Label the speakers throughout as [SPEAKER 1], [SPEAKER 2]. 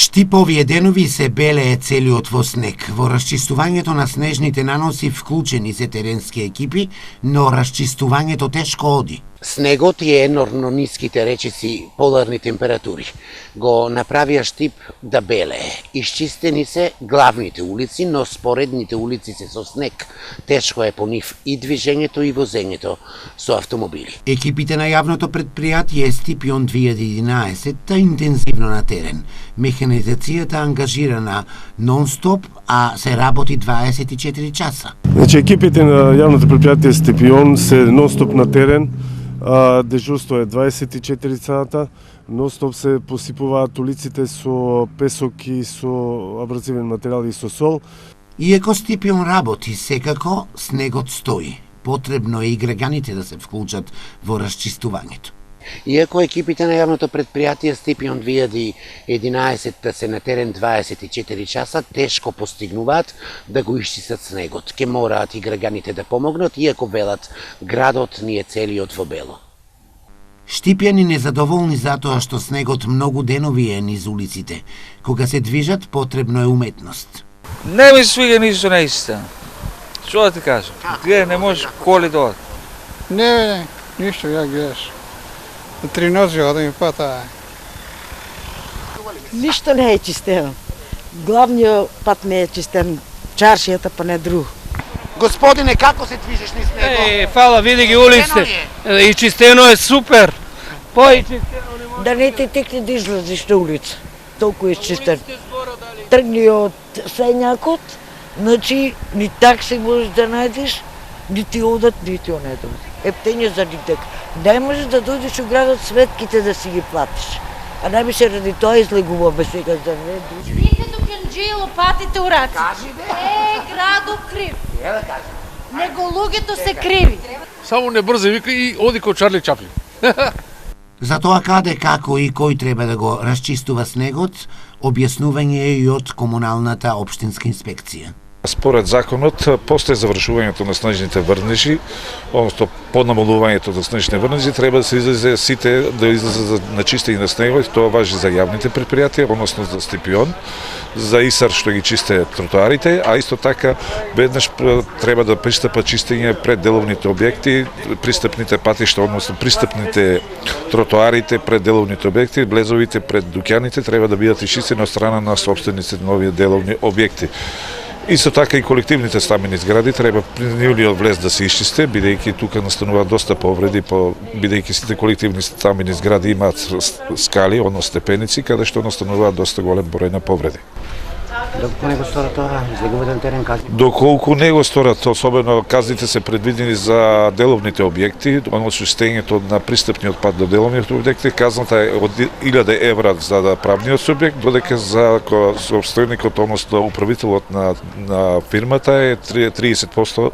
[SPEAKER 1] Штип овие денови се белее целиот во снег. Во расчистувањето на снежните наноси вклучени се теренски екипи, но расчистувањето тешко оди. Снегот и енормно ниските речиси поларни температури го направија Штип да белее. Исчистени се главните улици, но споредните улици се со снег. Тешко е по нив и движењето и возењето со автомобили. Екипите на јавното предпријатие Стипион 2011 интензивно на терен. Механизацијата ангажирана нон-стоп, а се работи 24 часа.
[SPEAKER 2] Значи, екипите на јавното предпријатие Стипион се нон-стоп на терен. Дежурство е 24 сата, нон-стоп се посипуваат улиците со песок и со абразивен материјал и со сол.
[SPEAKER 1] Иако Стипион работи, секако снегот стои. Потребно е и граѓаните да се вклучат во расчистувањето. Иако екипите на јавното предпријатие Стипион 2011 се на терен 24 часа, тешко постигнуваат да го исчистат снегот. Ке мораат и граѓаните да помогнат, иако велат градот ни е целиот во бело. Штипјани незадоволни затоа што снегот многу денови е низ улиците. Кога се движат, потребно е уметност.
[SPEAKER 3] Не ми свига ништо наистина. Што да ти кажам? Гледа, не можеш коли да.
[SPEAKER 4] Не, ништо, ја гледаш. На 3 нози одам и пата.
[SPEAKER 5] Ништо не е чистено. Главниот пат не е чистен, чаршијата па не друг.
[SPEAKER 1] Господине, како се движиш низ него?
[SPEAKER 6] Фала, види ги улиците. И чистено е супер. И чистено не може.
[SPEAKER 5] Да не те текне да излазиш на улица. Толку е чистен. Тргни од сењакот, значи ни такси можеш да најдеш, ни ти одат, ни ти не дојде. Ептење за нитек. Не можеш да дојдеш у градот светките да си ги платиш. А не би се ради тоа излегуваме сега за не.
[SPEAKER 7] Видите до Кенџије лопатите ураци. Градот крив. Него луѓето се криви.
[SPEAKER 6] Само не брзе вика и оди ко Чарли Чаплин.
[SPEAKER 1] За тоа каде, како и кој треба да го расчистува снегот, објаснување е и од комуналната општинска инспекција.
[SPEAKER 8] Според законот, после завршувањето на снежните врнежи, односно поднамалувањето на снежните врнежи, треба да се излезе сите да излезе на чистење на снегот. Тоа важи за јавните предпријатија, односно за Стипион, за ИСАР што ги чисте тротоарите, а исто така веднаш треба да пристапа чистење пред деловните објекти, пристапните патишта, односно пристапните тротоарите пред деловните објекти, блезовите пред дуќаните треба да бидат исчистени од страна на сопствениците на овие деловни објекти. Исто така и колективните стамбени згради треба при нивниот влез да се исчисте, бидејќи тука настануваат доста повреди, бидејќи сите колективни стамбени згради имаат скали, односно степеници, каде што настануваат доста голем број на повреди.
[SPEAKER 1] Доколку не го сторат тоа, излегувате на терен казни?
[SPEAKER 8] Доколку не го сторат, особено казните се предвидени за деловните објекти, односно стењето на пристапниот пат до деловните објекти, казната е од 1000 евра за правниот субјект, додека за собственикот, односно управителот на фирмата е 30%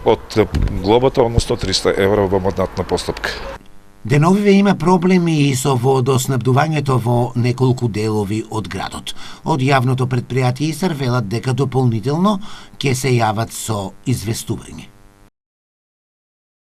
[SPEAKER 8] од глобата, односно 300 евра во мандатна постапка.
[SPEAKER 1] Деновиве има проблеми и со водоснабдувањето во неколку делови од градот. Од јавното предпријатие ИСАР велат дека дополнително ќе се јават со известување.